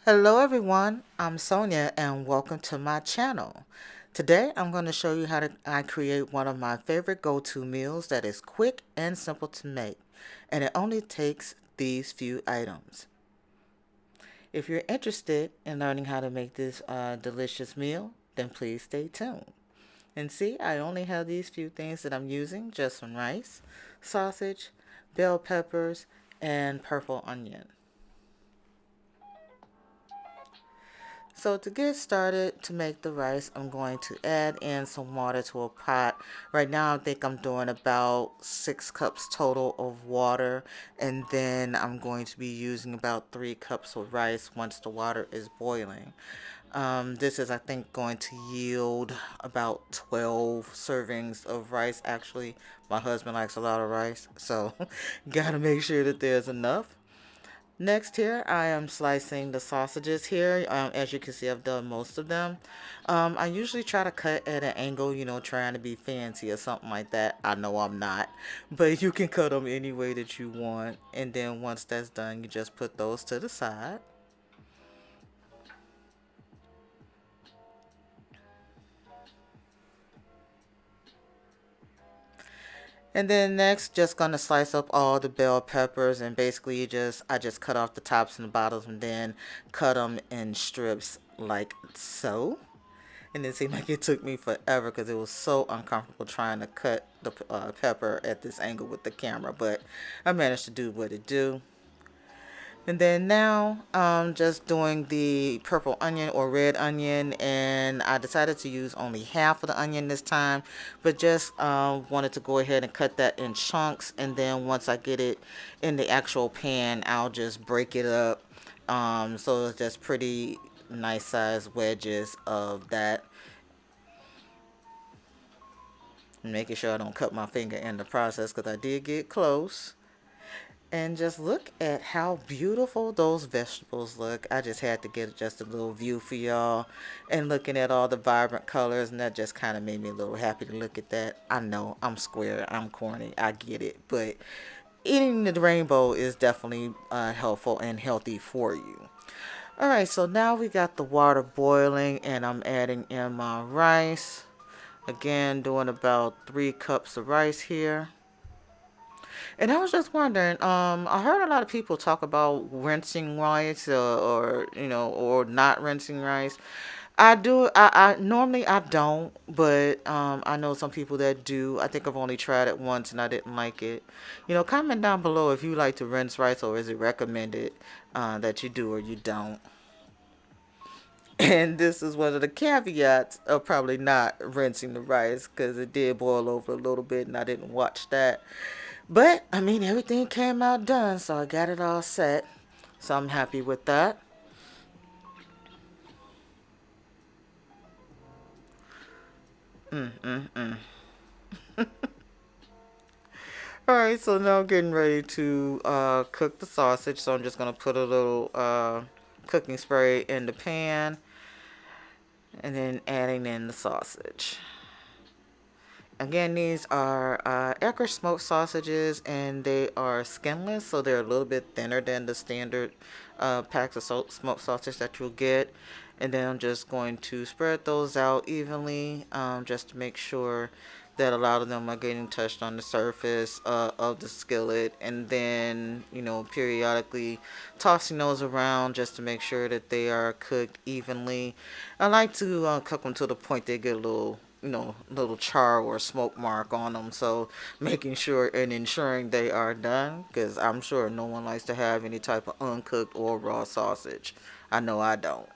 Hello everyone, I'm Sonia and welcome to my channel. Today I'm going to show you how I create one of my favorite go-to meals that is quick and simple to make, and it only takes these few items. If you're interested in learning how to make this delicious meal, then please stay tuned. And see, I only have these few things that I'm using, just some rice, sausage, bell peppers, and purple onion. So to get started to make the rice, I'm going to add in some water to a pot. Right now I think I'm doing about 6 cups total of water, and then I'm going to be using about 3 cups of rice once the water is boiling. This is, I think, going to yield about 12 servings of rice. Actually, my husband likes a lot of rice, so gotta make sure that there's enough. Next here, I am slicing the sausages here. As you can see, I've done most of them. I usually try to cut at an angle, trying to be fancy or something like that. I know I'm not, but you can cut them any way that you want. And then once that's done, you just put those to the side. And then next, just gonna slice up all the bell peppers, and basically I just cut off the tops and the bottoms and then cut them in strips like so. And it seemed like it took me forever because it was so uncomfortable trying to cut the pepper at this angle with the camera, but I managed to do what it do. And then now I'm just doing the purple onion or red onion, and I decided to use only half of the onion this time, but just wanted to go ahead and cut that in chunks, and then once I get it in the actual pan, I'll just break it up. So it's just pretty nice size wedges of that. Making sure I don't cut my finger in the process because I did get close. And just look at how beautiful those vegetables look. I just had to get just a little view for y'all. And looking at all the vibrant colors, and that just kind of made me a little happy to look at that. I know, I'm square, I'm corny, I get it. But eating the rainbow is definitely helpful and healthy for you. Alright, so now we got the water boiling, and I'm adding in my rice. Again, doing about 3 cups of rice here. And I was just wondering, I heard a lot of people talk about rinsing rice, or not rinsing rice. I do. I normally I don't, but I know some people that do. I think I've only tried it once and I didn't like it. Comment down below if you like to rinse rice, or is it recommended that you do or you don't. And this is one of the caveats of probably not rinsing the rice because it did boil over a little bit and I didn't watch that. But, I mean, everything came out done, so I got it all set. So I'm happy with that. Mm, mm, mm. Alright, so now I'm getting ready to cook the sausage. So I'm just going to put a little cooking spray in the pan and then adding in the sausage. Again, these are Ecker smoked sausages, and they are skinless, so they're a little bit thinner than the standard packs of smoked sausage that you'll get. And then I'm just going to spread those out evenly, just to make sure that a lot of them are getting touched on the surface of the skillet, and then periodically tossing those around just to make sure that they are cooked evenly. I like to cook them to the point they get a little char or smoke mark on them. So making sure and ensuring they are done, because I'm sure no one likes to have any type of uncooked or raw sausage. I know I don't.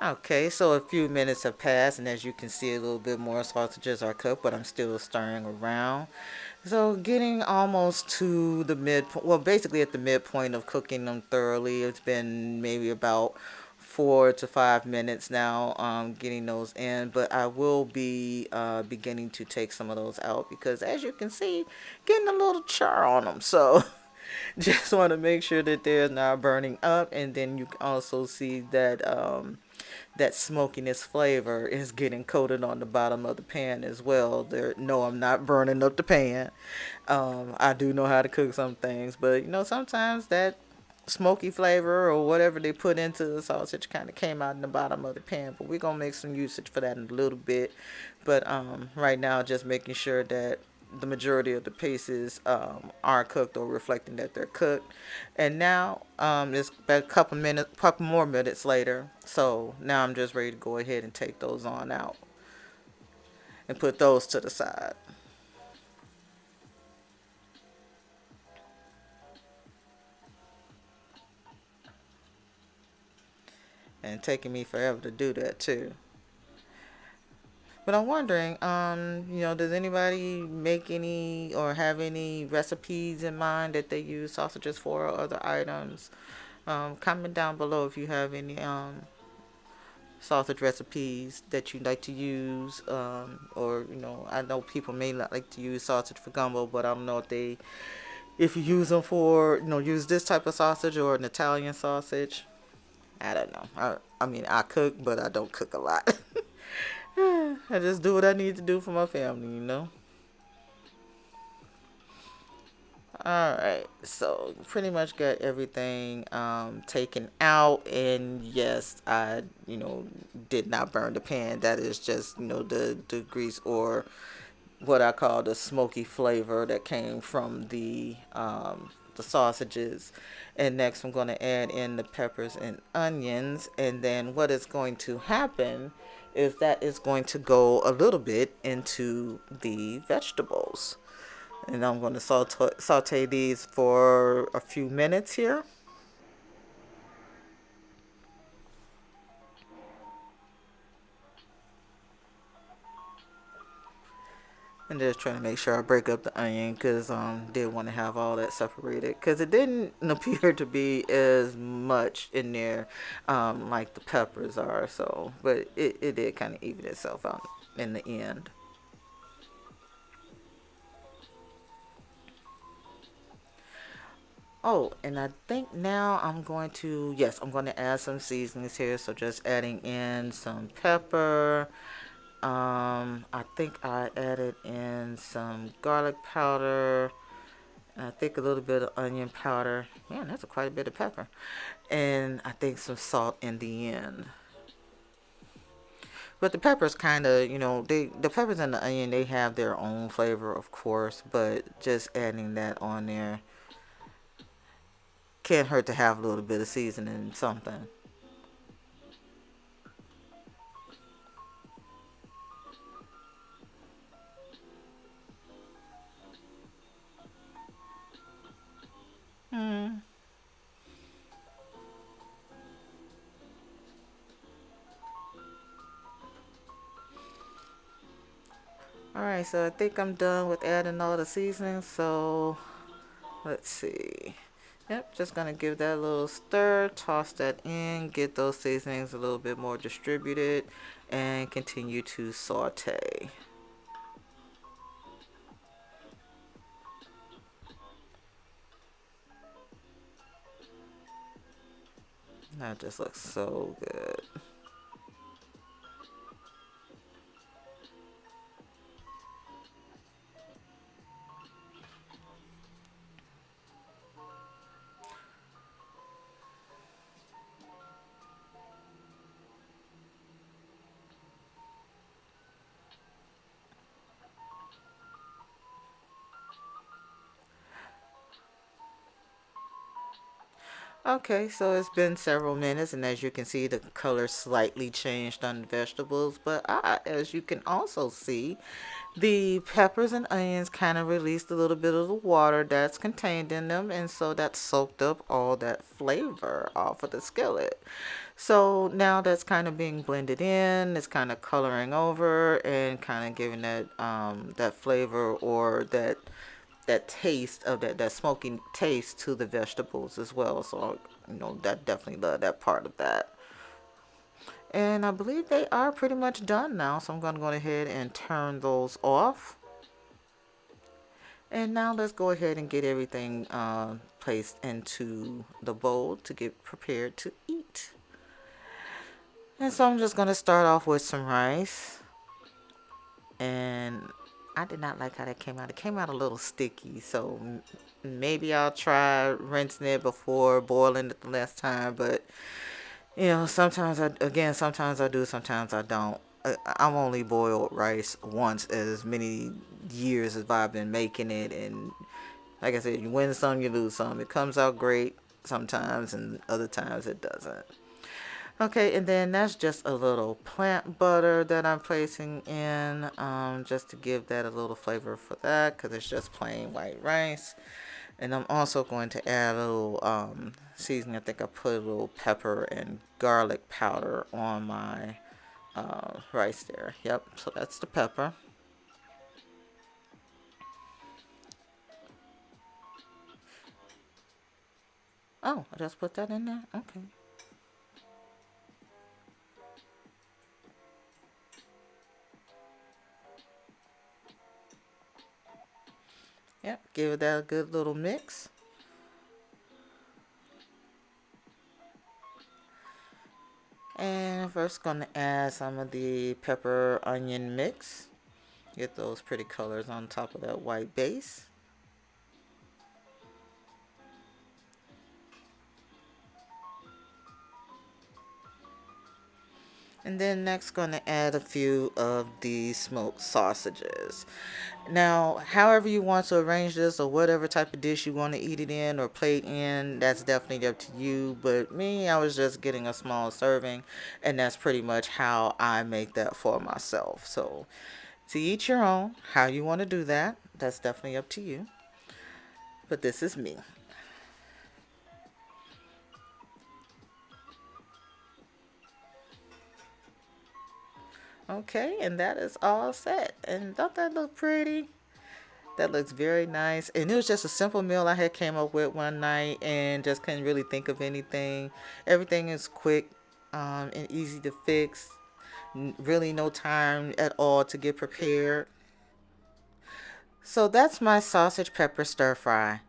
Okay, so a few minutes have passed, and as you can see, a little bit more sausages are cooked, but I'm still stirring around. So getting almost to the midpoint, well, basically at the midpoint of cooking them thoroughly. It's been maybe about 4 to 5 minutes now, getting those in, but I will be beginning to take some of those out because, as you can see, getting a little char on them. So Just want to make sure that they're not burning up, and then you can also see that that smokiness flavor is getting coated on the bottom of the pan as well. There, no, I'm not burning up the pan. I do know how to cook some things, but sometimes that smoky flavor or whatever they put into the sausage kind of came out in the bottom of the pan. But we're gonna make some usage for that in a little bit. But right now, just making sure that the majority of the pieces are cooked or reflecting that they're cooked. And now it's about a couple more minutes later. So now I'm just ready to go ahead and take those on out and put those to the side. And taking me forever to do that too. But I'm wondering, does anybody make any or have any recipes in mind that they use sausages for or other items? Comment down below if you have any sausage recipes that you like to use. Or I know people may not like to use sausage for gumbo, but I don't know if you use them for use this type of sausage or an Italian sausage. I don't know. I mean I cook, but I don't cook a lot. I just do what I need to do for my family. Alright, so pretty much got everything taken out, and yes, I did not burn the pan. That is just the grease or what I call the smoky flavor that came from the sausages. And next I'm going to add in the peppers and onions, and then what is going to happen is that is going to go a little bit into the vegetables. And I'm going to saute these for a few minutes here. And just trying to make sure I break up the onion because did want to have all that separated because it didn't appear to be as much in there like the peppers are. So, but it did kind of even itself out in the end. Oh, and I think now I'm going to add some seasonings here. So just adding in some pepper. I think I added in some garlic powder. I think a little bit of onion powder. Man, that's quite a bit of pepper. And I think some salt in the end. But the peppers kind of, the peppers and the onion, they have their own flavor, of course. But just adding that on there can't hurt to have a little bit of seasoning, something. Hmm. All right, so I think I'm done with adding all the seasonings. So let's see. Yep, just gonna give that a little stir, toss that in, get those seasonings a little bit more distributed, and continue to saute. That just looks so good. Okay, so it's been several minutes, and as you can see, the color slightly changed on the vegetables. But as you can also see, the peppers and onions kind of released a little bit of the water that's contained in them, and so that soaked up all that flavor off of the skillet. So now that's kind of being blended in, it's kind of coloring over and kind of giving that flavor or that taste of that smoky taste to the vegetables as well. So that definitely love that part of that. And I believe they are pretty much done now. So I'm going to go ahead and turn those off. And now let's go ahead and get everything placed into the bowl to get prepared to eat. And so I'm just going to start off with some rice. And I did not like how that came out. It came out a little sticky, so maybe I'll try rinsing it before boiling it the last time. But you know, sometimes I do, sometimes I don't. I've only boiled rice once as many years as I've been making it, and like I said, you win some, you lose some. It comes out great sometimes, and other times it doesn't. Okay, and then that's just a little plant butter that I'm placing in, just to give that a little flavor for that, because it's just plain white rice. And I'm also going to add a little seasoning. I think I put a little pepper and garlic powder on my rice there. Yep, so that's the pepper. Oh, I just put that in there? Okay. Yep, give that a good little mix. And first going to add some of the pepper onion mix. Get those pretty colors on top of that white base. And then next going to add a few of the smoked sausages. Now, however you want to arrange this or whatever type of dish you want to eat it in or plate in, that's definitely up to you. But me, I was just getting a small serving, and that's pretty much how I make that for myself. So to each your own, how you want to do that, that's definitely up to you. But this is me. Okay, and that is all set. And don't that look pretty? That looks very nice. And it was just a simple meal I had came up with one night and just couldn't really think of anything. Everything is quick and easy to fix. Really no time at all to get prepared. So that's my sausage pepper stir fry.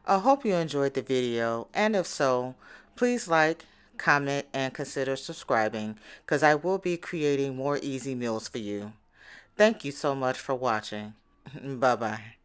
I hope you enjoyed the video, and if so, please like, comment, and consider subscribing because I will be creating more easy meals for you. Thank you so much for watching. Bye bye.